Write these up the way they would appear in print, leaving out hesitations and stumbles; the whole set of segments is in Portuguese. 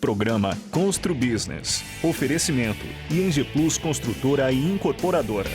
programa Constru Business. Oferecimento ING Plus Construtora e Incorporadora.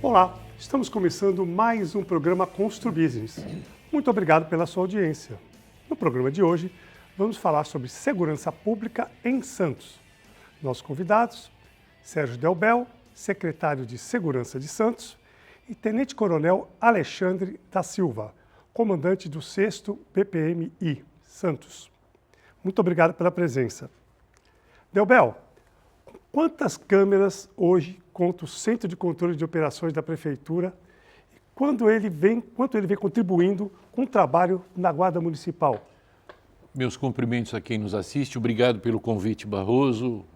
Olá, estamos começando mais um programa Constru Business. Muito obrigado pela sua audiência. No programa de hoje, vamos falar sobre segurança pública em Santos. Nossos convidados, Sérgio Delbel, secretário de Segurança de Santos, e Tenente Coronel Alexandre da Silva, comandante do 6º PPM-I, Santos. Muito obrigado pela presença. Delbel, quantas câmeras hoje conta o Centro de Controle de Operações da Prefeitura e quanto ele vem contribuindo com o trabalho na Guarda Municipal? Meus cumprimentos a quem nos assiste. Obrigado pelo convite, Barroso,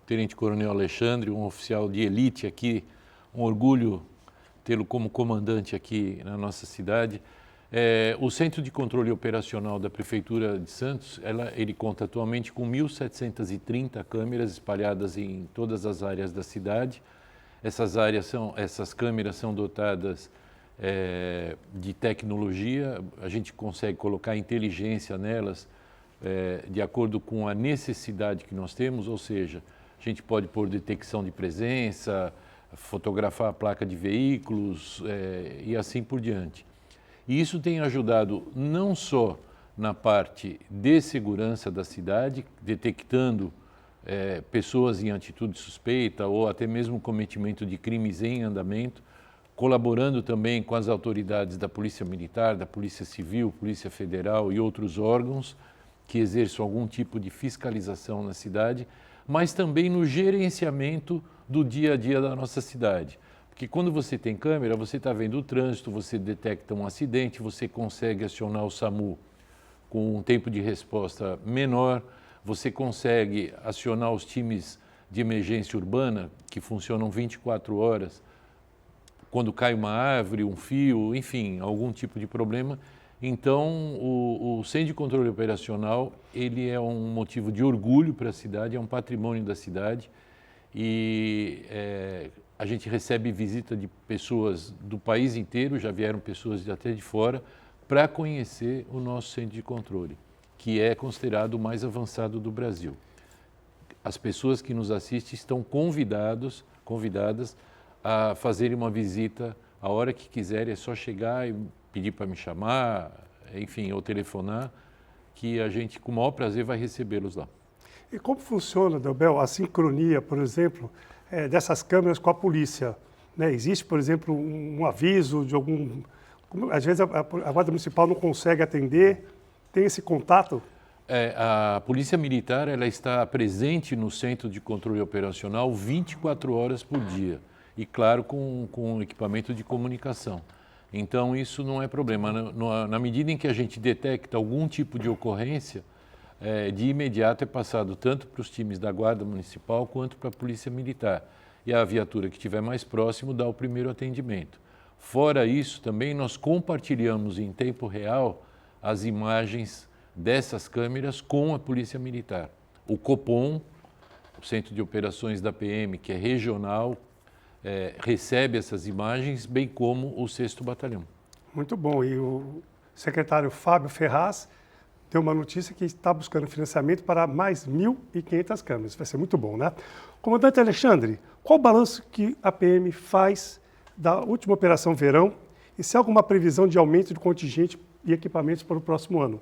Tenente Coronel Alexandre, um oficial de elite aqui, um orgulho tê-lo como comandante aqui na nossa cidade. O Centro de Controle Operacional da Prefeitura de Santos, ele conta atualmente com 1.730 câmeras espalhadas em todas as áreas da cidade. Essas câmeras são dotadas de tecnologia, a gente consegue colocar inteligência nelas de acordo com a necessidade que nós temos, ou seja, a gente pode pôr detecção de presença, fotografar a placa de veículos e assim por diante. E isso tem ajudado não só na parte de segurança da cidade, detectando pessoas em atitude suspeita ou até mesmo cometimento de crimes em andamento, colaborando também com as autoridades da Polícia Militar, da Polícia Civil, Polícia Federal e outros órgãos que exerçam algum tipo de fiscalização na cidade, mas também no gerenciamento do dia a dia da nossa cidade. Porque quando você tem câmera, você está vendo o trânsito, você detecta um acidente, você consegue acionar o SAMU com um tempo de resposta menor, você consegue acionar os times de emergência urbana, que funcionam 24 horas, quando cai uma árvore, um fio, enfim, algum tipo de problema. Então, o Centro de Controle Operacional, ele é um motivo de orgulho para a cidade, é um patrimônio da cidade e a gente recebe visita de pessoas do país inteiro, já vieram pessoas até de fora, para conhecer o nosso centro de controle, que é considerado o mais avançado do Brasil. As pessoas que nos assistem estão convidadas a fazerem uma visita a hora que quiserem, é só chegar e pedir para me chamar, enfim, ou telefonar, que a gente, com o maior prazer, vai recebê-los lá. E como funciona, Delbel, a sincronia, por exemplo, dessas câmeras com a polícia? Existe, por exemplo, um aviso de algum... Às vezes a Guarda Municipal não consegue atender, tem esse contato? A Polícia Militar ela está presente no Centro de Controle Operacional 24 horas por dia e, claro, com equipamento de comunicação. Então, isso não é problema. Na medida em que a gente detecta algum tipo de ocorrência, de imediato é passado tanto para os times da Guarda Municipal quanto para a Polícia Militar. E a viatura que estiver mais próximo dá o primeiro atendimento. Fora isso, também nós compartilhamos em tempo real as imagens dessas câmeras com a Polícia Militar. O Copom, o Centro de Operações da PM, que é regional, recebe essas imagens, bem como o 6º Batalhão. Muito bom. E o secretário Fábio Ferraz deu uma notícia que está buscando financiamento para mais 1.500 câmeras. Vai ser muito bom, né? Comandante Alexandre, qual o balanço que a PM faz da última Operação Verão E se há alguma previsão de aumento de contingente e equipamentos para o próximo ano?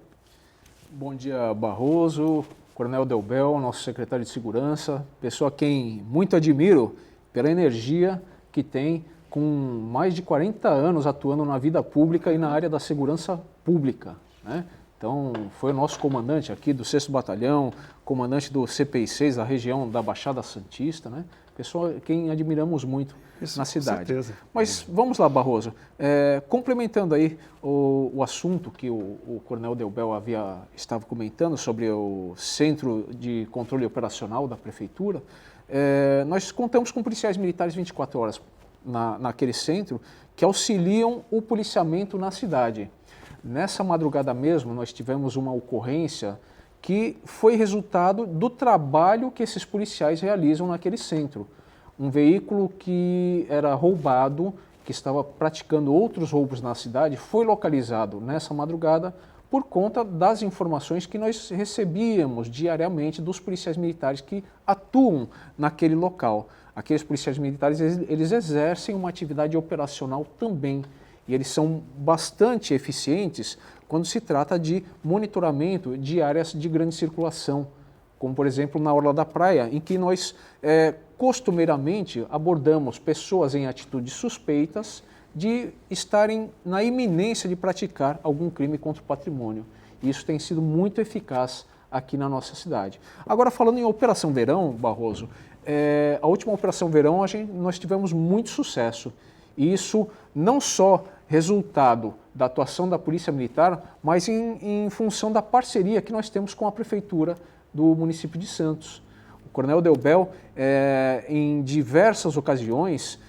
Bom dia, Barroso, Coronel Delbel, nosso secretário de Segurança, pessoa a quem muito admiro pela energia que tem, com mais de 40 anos atuando na vida pública e na área da segurança pública, né? Então, foi o nosso comandante aqui do 6º Batalhão, comandante do CPI-6 da região da Baixada Santista, né? Pessoa a quem admiramos muito na cidade. Com certeza. Mas vamos lá, Barroso, complementando aí o assunto que o Coronel Delbel estava comentando sobre o Centro de Controle Operacional da Prefeitura, nós contamos com policiais militares 24 horas naquele centro que auxiliam o policiamento na cidade. Nessa madrugada mesmo, nós tivemos uma ocorrência que foi resultado do trabalho que esses policiais realizam naquele centro. Um veículo que era roubado, que estava praticando outros roubos na cidade, foi localizado nessa madrugada por conta das informações que nós recebíamos diariamente dos policiais militares que atuam naquele local. Aqueles policiais militares, eles exercem uma atividade operacional também, e eles são bastante eficientes quando se trata de monitoramento de áreas de grande circulação, como por exemplo na orla da praia, em que nós costumeiramente abordamos pessoas em atitudes suspeitas de estarem na iminência de praticar algum crime contra o patrimônio. E isso tem sido muito eficaz aqui na nossa cidade. Agora, falando em Operação Verão, Barroso, a última Operação Verão nós tivemos muito sucesso. E isso não só resultado da atuação da Polícia Militar, mas em função da parceria que nós temos com a Prefeitura do município de Santos. O Coronel Delbel, em diversas ocasiões,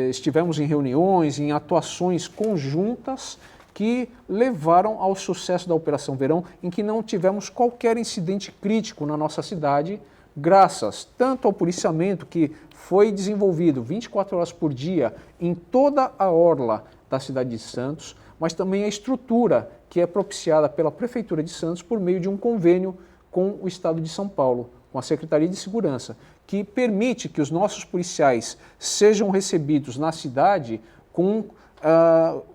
estivemos em reuniões, em atuações conjuntas que levaram ao sucesso da Operação Verão, em que não tivemos qualquer incidente crítico na nossa cidade, graças tanto ao policiamento que foi desenvolvido 24 horas por dia em toda a orla da cidade de Santos, mas também a estrutura que é propiciada pela Prefeitura de Santos por meio de um convênio com o Estado de São Paulo, com a Secretaria de Segurança, que permite que os nossos policiais sejam recebidos na cidade com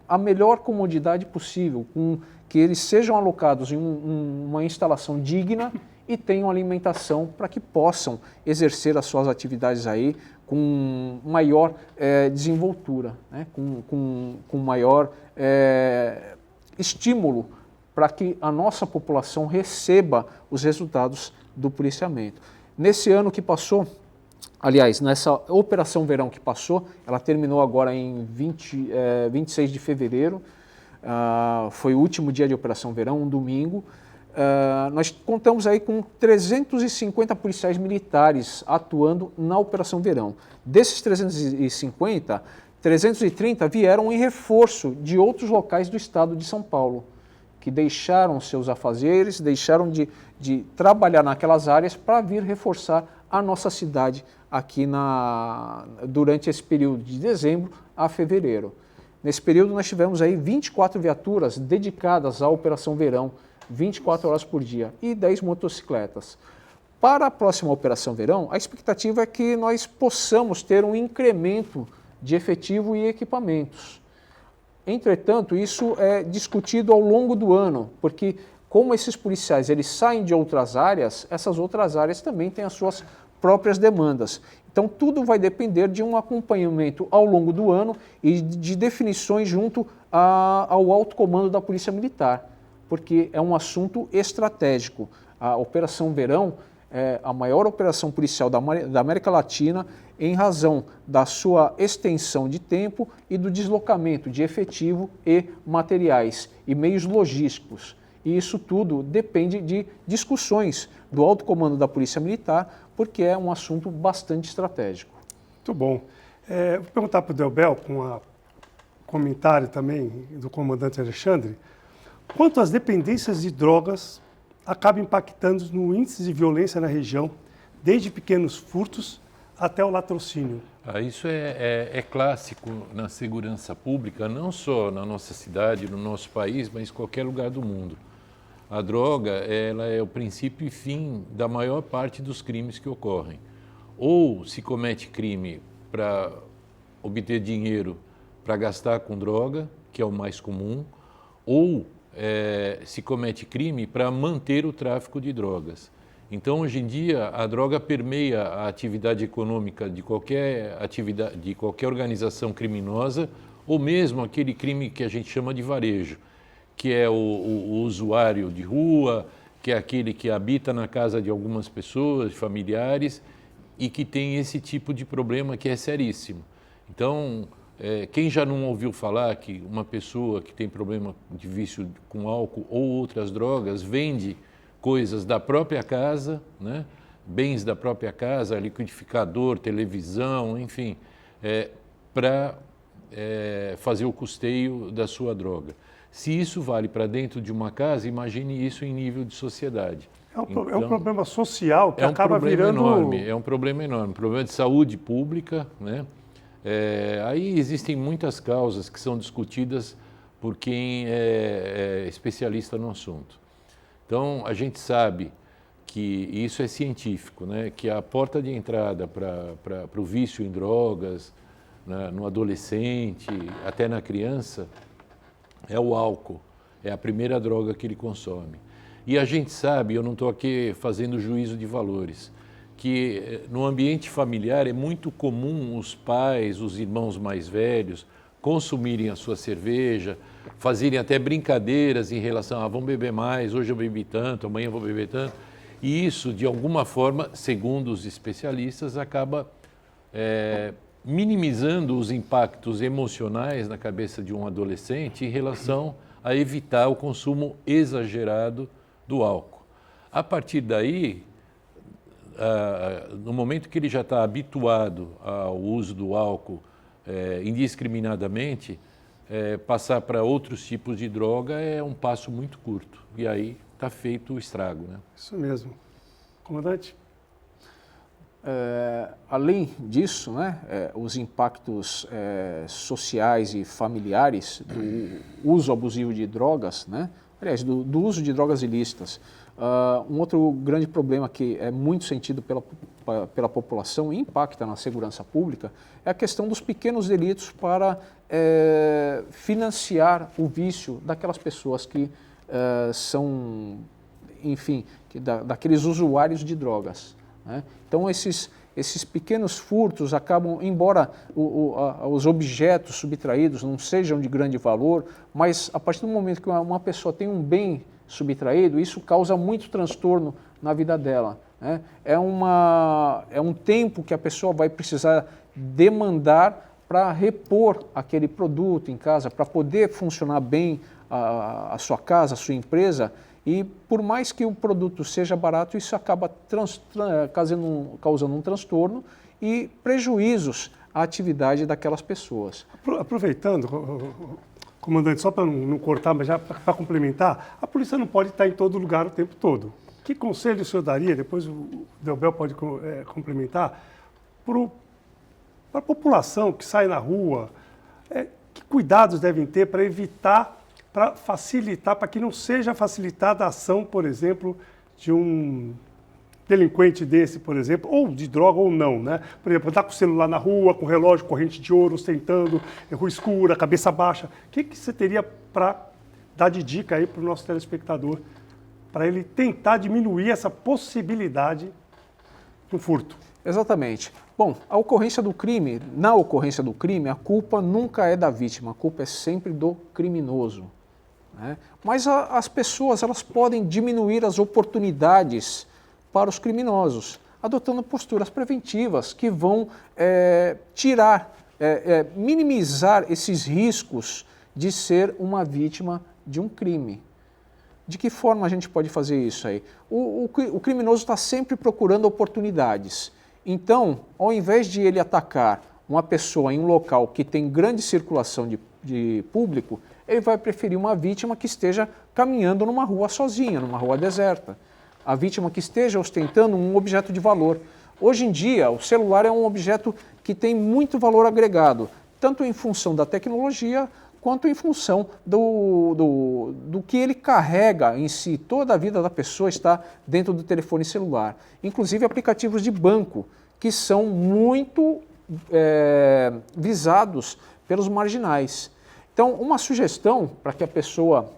a melhor comodidade possível, com que eles sejam alocados em uma instalação digna e tenham alimentação para que possam exercer as suas atividades aí com maior desenvoltura, né? com maior estímulo para que a nossa população receba os resultados do policiamento. Nesse ano que passou, aliás, nessa Operação Verão que passou, ela terminou agora em 26 de fevereiro, foi o último dia de Operação Verão, um domingo. Nós contamos aí com 350 policiais militares atuando na Operação Verão. Desses 350, 330 vieram em reforço de outros locais do estado de São Paulo, que deixaram seus afazeres, deixaram de trabalhar naquelas áreas para vir reforçar a nossa cidade aqui durante esse período de dezembro a fevereiro. Nesse período nós tivemos aí 24 viaturas dedicadas à Operação Verão, 24 horas por dia, e 10 motocicletas. Para a próxima Operação Verão, a expectativa é que nós possamos ter um incremento de efetivo e equipamentos. Entretanto, isso é discutido ao longo do ano, porque como esses policiais eles saem de outras áreas, essas outras áreas também têm as suas próprias demandas. Então, tudo vai depender de um acompanhamento ao longo do ano e de definições junto ao alto comando da Polícia Militar, porque é um assunto estratégico. A Operação Verão é a maior operação policial da América Latina em razão da sua extensão de tempo e do deslocamento de efetivo e materiais e meios logísticos. E isso tudo depende de discussões do alto comando da Polícia Militar, porque é um assunto bastante estratégico. Muito bom. Vou perguntar para o Delbel, com o comentário também do comandante Alexandre, quanto às dependências de drogas acabam impactando no índice de violência na região, desde pequenos furtos até o latrocínio. Isso é clássico na segurança pública, não só na nossa cidade, no nosso país, mas em qualquer lugar do mundo. A droga, ela é o princípio e fim da maior parte dos crimes que ocorrem. Ou se comete crime para obter dinheiro para gastar com droga, que é o mais comum, ou se comete crime para manter o tráfico de drogas. Então, hoje em dia, a droga permeia a atividade econômica de qualquer organização criminosa, ou mesmo aquele crime que a gente chama de varejo, que é o usuário de rua, que é aquele que habita na casa de algumas pessoas, familiares, e que tem esse tipo de problema que é seríssimo. Então, quem já não ouviu falar que uma pessoa que tem problema de vício com álcool ou outras drogas vende coisas da própria casa, né? Bens da própria casa, liquidificador, televisão, enfim, para fazer o custeio da sua droga. Se isso vale para dentro de uma casa, imagine isso em nível de sociedade. É um problema social que acaba virando... É um problema enorme, um problema de saúde pública, né? Aí existem muitas causas que são discutidas por quem é especialista no assunto. Então, a gente sabe que isso é científico, né? Que a porta de entrada para o vício em drogas, no adolescente, até na criança, é o álcool, é a primeira droga que ele consome. E a gente sabe, eu não estou aqui fazendo juízo de valores, que no ambiente familiar é muito comum os pais, os irmãos mais velhos, consumirem a sua cerveja, fazerem até brincadeiras em relação a vamos beber mais, hoje eu bebi tanto, amanhã eu vou beber tanto. E isso, de alguma forma, segundo os especialistas, acaba minimizando os impactos emocionais na cabeça de um adolescente em relação a evitar o consumo exagerado do álcool. A partir daí, no momento que ele já está habituado ao uso do álcool indiscriminadamente, passar para outros tipos de droga é um passo muito curto. E aí está feito o estrago, né? Isso mesmo. Comandante? Além disso, né, os impactos sociais e familiares do uso abusivo de drogas, né, aliás, do uso de drogas ilícitas. Um outro grande problema que é muito sentido pela população e impacta na segurança pública é a questão dos pequenos delitos para financiar o vício daquelas pessoas que são, enfim, daqueles usuários de drogas, né? Então, esses pequenos furtos acabam, embora os objetos subtraídos não sejam de grande valor, mas a partir do momento que uma pessoa tem um bem subtraído, isso causa muito transtorno na vida dela, né? É um tempo que a pessoa vai precisar demandar para repor aquele produto em casa, para poder funcionar bem a sua casa, a sua empresa. E por mais que o produto seja barato, isso acaba causando um transtorno e prejuízos à atividade daquelas pessoas. Aproveitando, comandante, só para não cortar, mas já para complementar, a polícia não pode estar em todo lugar o tempo todo. Que conselho o senhor daria, depois o Delbel pode complementar, para a população que sai na rua, que cuidados devem ter para evitar, para facilitar, para que não seja facilitada a ação, por exemplo, de um delinquente desse, por exemplo, ou de droga ou não, né? Por exemplo, andar com o celular na rua, com relógio, corrente de ouro, ostentando, rua escura, cabeça baixa. O que você teria para dar de dica aí para o nosso telespectador, para ele tentar diminuir essa possibilidade do furto? Exatamente. Bom, na ocorrência do crime, a culpa nunca é da vítima, a culpa é sempre do criminoso, né? Mas as pessoas, elas podem diminuir as oportunidades para os criminosos, adotando posturas preventivas que vão minimizar esses riscos de ser uma vítima de um crime. De que forma a gente pode fazer isso aí? O criminoso está sempre procurando oportunidades. Então, ao invés de ele atacar uma pessoa em um local que tem grande circulação de público, ele vai preferir uma vítima que esteja caminhando numa rua sozinha, numa rua deserta. A vítima que esteja ostentando um objeto de valor. Hoje em dia, o celular é um objeto que tem muito valor agregado, tanto em função da tecnologia, quanto em função do que ele carrega em si. Toda a vida da pessoa está dentro do telefone celular. Inclusive aplicativos de banco, que são muito visados pelos marginais. Então, uma sugestão para que a pessoa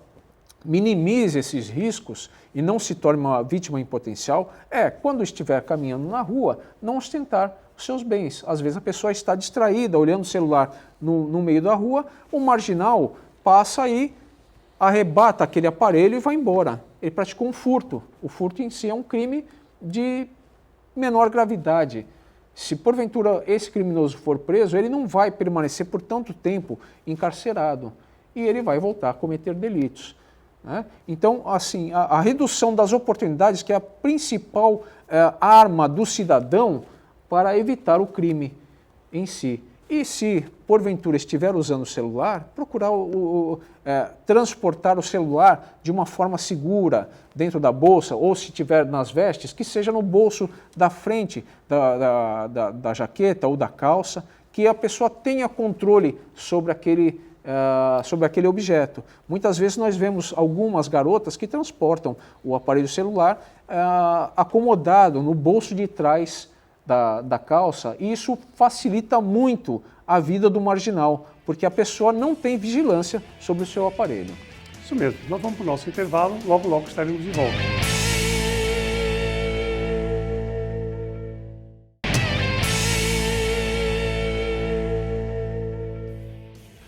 minimize esses riscos e não se torne uma vítima em potencial é, quando estiver caminhando na rua, não ostentar os seus bens. Às vezes a pessoa está distraída, olhando o celular no meio da rua, o marginal passa aí, arrebata aquele aparelho e vai embora. Ele praticou um furto. O furto em si é um crime de menor gravidade. Se porventura esse criminoso for preso, ele não vai permanecer por tanto tempo encarcerado e ele vai voltar a cometer delitos. Né? Então, assim, a redução das oportunidades, que é a principal arma do cidadão para evitar o crime em si. E se, porventura, estiver usando o celular, procurar transportar o celular de uma forma segura dentro da bolsa, ou se estiver nas vestes, que seja no bolso da frente da jaqueta ou da calça, que a pessoa tenha controle sobre aquele objeto. Muitas vezes nós vemos algumas garotas que transportam o aparelho celular acomodado no bolso de trás da calça, e isso facilita muito a vida do marginal, porque a pessoa não tem vigilância sobre o seu aparelho. Isso mesmo. Nós vamos para o nosso intervalo, logo estaremos de volta.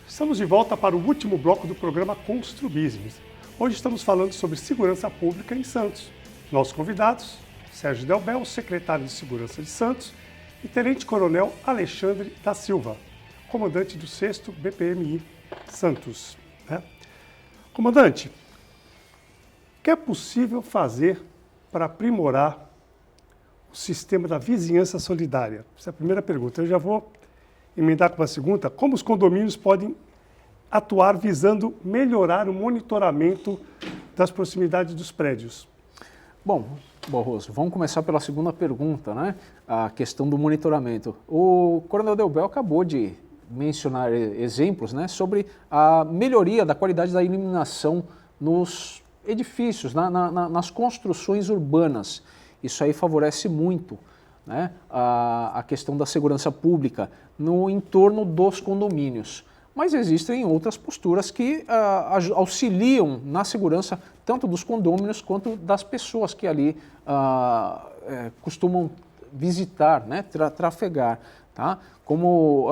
Estamos de volta para o último bloco do programa Constru Business. Hoje estamos falando sobre segurança pública em Santos. Nossos convidados, Sérgio Delbel, secretário de Segurança de Santos, e Tenente-Coronel Alexandre da Silva, comandante do 6º BPMI Santos. Comandante, o que é possível fazer para aprimorar o sistema da vizinhança solidária? Essa é a primeira pergunta. Eu já vou emendar com a segunda. Como os condomínios podem atuar visando melhorar o monitoramento das proximidades dos prédios? Bom, Barroso, vamos começar pela segunda pergunta, né? A questão do monitoramento. O Coronel Delbel acabou de mencionar exemplos, né, sobre a melhoria da qualidade da iluminação nos edifícios, nas construções urbanas. Isso aí favorece muito, né, a questão da segurança pública no entorno dos condomínios. Mas existem outras posturas que auxiliam na segurança tanto dos condôminos quanto das pessoas que ali costumam visitar, né, trafegar, tá? Como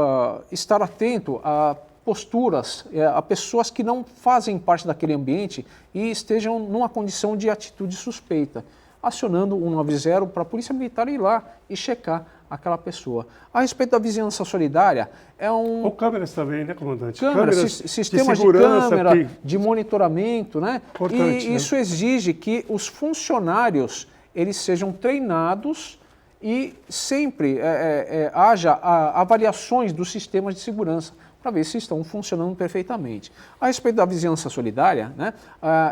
estar atento a posturas, a pessoas que não fazem parte daquele ambiente e estejam numa condição de atitude suspeita, acionando o 190 para a Polícia Militar ir lá e checar aquela pessoa. A respeito da vizinhança solidária, Ou câmeras também, né, comandante? Câmeras, sistemas de câmera, de monitoramento, né? E isso exige que os funcionários eles sejam treinados e sempre haja avaliações dos sistemas de segurança para ver se estão funcionando perfeitamente. A respeito da vizinhança solidária, né,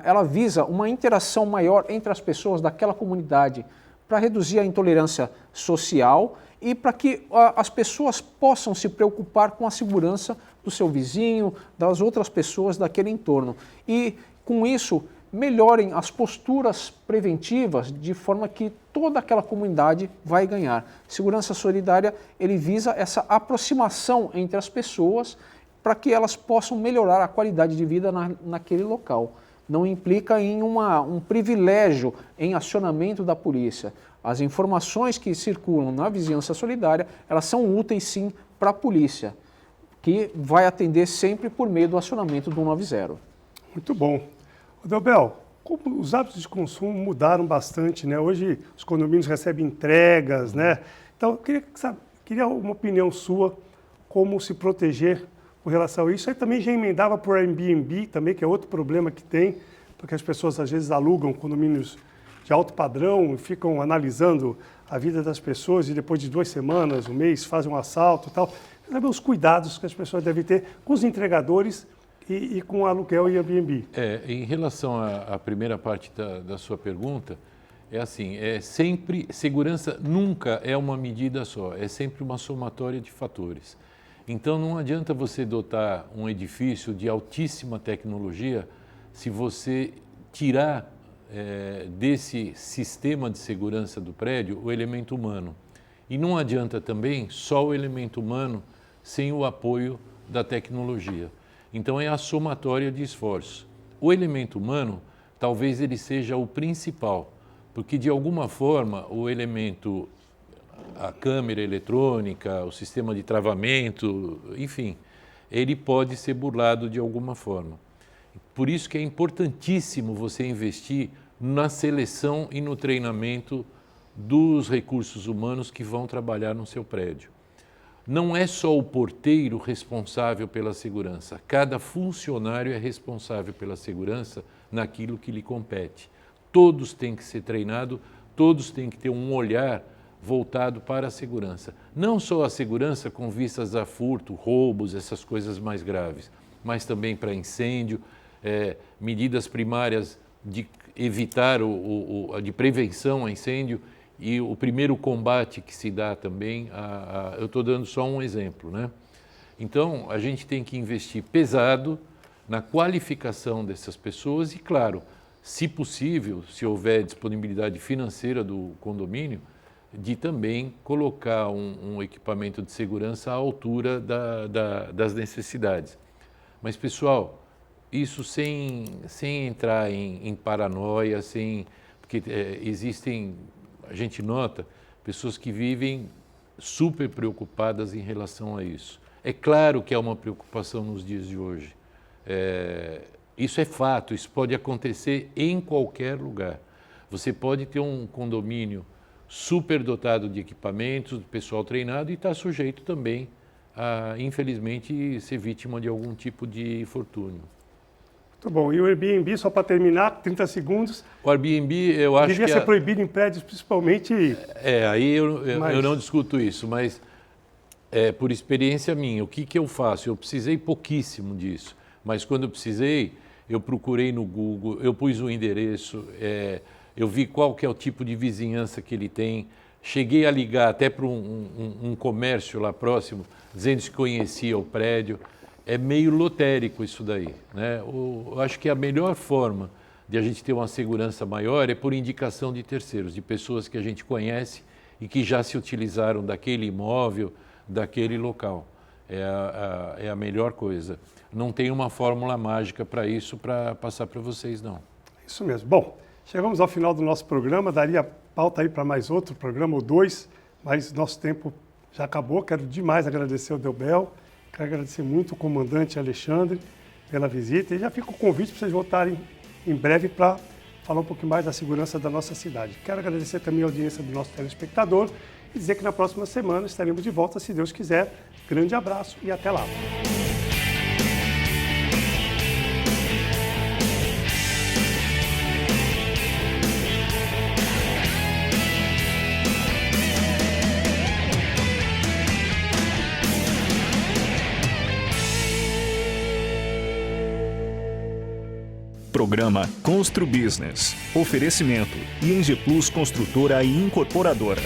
ela visa uma interação maior entre as pessoas daquela comunidade para reduzir a intolerância social e para que as pessoas possam se preocupar com a segurança do seu vizinho, das outras pessoas daquele entorno. E, com isso, melhorem as posturas preventivas de forma que toda aquela comunidade vai ganhar. Segurança solidária, ele visa essa aproximação entre as pessoas para que elas possam melhorar a qualidade de vida naquele local. Não implica em um privilégio em acionamento da polícia. As informações que circulam na vizinhança solidária, elas são úteis sim para a polícia, que vai atender sempre por meio do acionamento do 190. Muito bom. Delbel, como os hábitos de consumo mudaram bastante, né? Hoje os condomínios recebem entregas, né? Então, eu queria uma opinião sua, como se proteger com relação a isso. Aí também já emendava por Airbnb também, que é outro problema que tem, porque as pessoas às vezes alugam condomínios de alto padrão e ficam analisando a vida das pessoas e depois de 2 semanas, um mês, fazem um assalto e tal. Saber os cuidados que as pessoas devem ter com os entregadores e com o aluguel e Airbnb. Em relação à primeira parte da sua pergunta, é assim, sempre, segurança nunca é uma medida só, é sempre uma somatória de fatores. Então não adianta você dotar um edifício de altíssima tecnologia se você tirar desse sistema de segurança do prédio o elemento humano. E não adianta também só o elemento humano sem o apoio da tecnologia. Então é a somatória de esforços. O elemento humano, talvez ele seja o principal, porque de alguma forma o elemento, a câmera eletrônica, o sistema de travamento, enfim, ele pode ser burlado de alguma forma. Por isso que é importantíssimo você investir na seleção e no treinamento dos recursos humanos que vão trabalhar no seu prédio. Não é só o porteiro responsável pela segurança, cada funcionário é responsável pela segurança naquilo que lhe compete. Todos têm que ser treinados, todos têm que ter um olhar voltado para a segurança. Não só a segurança com vistas a furto, roubos, essas coisas mais graves, mas também para incêndio, medidas primárias de evitar, de prevenção a incêndio e o primeiro combate que se dá também, eu estou dando só um exemplo, né? Então, a gente tem que investir pesado na qualificação dessas pessoas e, claro, se possível, se houver disponibilidade financeira do condomínio, de também colocar um equipamento de segurança à altura das necessidades. Mas, pessoal, isso sem entrar em paranoia, porque existem, a gente nota, pessoas que vivem super preocupadas em relação a isso. É claro que é uma preocupação nos dias de hoje. Isso é fato, isso pode acontecer em qualquer lugar. Você pode ter um condomínio super dotado de equipamentos, de pessoal treinado e está sujeito também a, infelizmente, ser vítima de algum tipo de infortúnio. Muito bom. E o Airbnb, só para terminar, 30 segundos. O Airbnb, eu acho que... Devia ser proibido em prédios, principalmente... Aí eu não discuto isso, mas por experiência minha, o que eu faço? Eu precisei pouquíssimo disso, mas quando eu precisei, eu procurei no Google, eu pus o endereço, eu vi qual que é o tipo de vizinhança que ele tem, cheguei a ligar até para um comércio lá próximo, dizendo que conhecia o prédio. É meio lotérico isso daí, né? Eu acho que a melhor forma de a gente ter uma segurança maior é por indicação de terceiros, de pessoas que a gente conhece e que já se utilizaram daquele imóvel, daquele local. É a melhor coisa. Não tem uma fórmula mágica para isso, para passar para vocês, não. Isso mesmo. Bom, chegamos ao final do nosso programa, daria pauta aí para mais outro programa ou dois, mas nosso tempo já acabou. Quero demais agradecer ao Delbel. Quero agradecer muito o comandante Alexandre pela visita e já fica o convite para vocês voltarem em breve para falar um pouquinho mais da segurança da nossa cidade. Quero agradecer também a audiência do nosso telespectador e dizer que na próxima semana estaremos de volta, se Deus quiser. Grande abraço e até lá. Programa Constru Business. Oferecimento ING Plus Construtora e Incorporadora.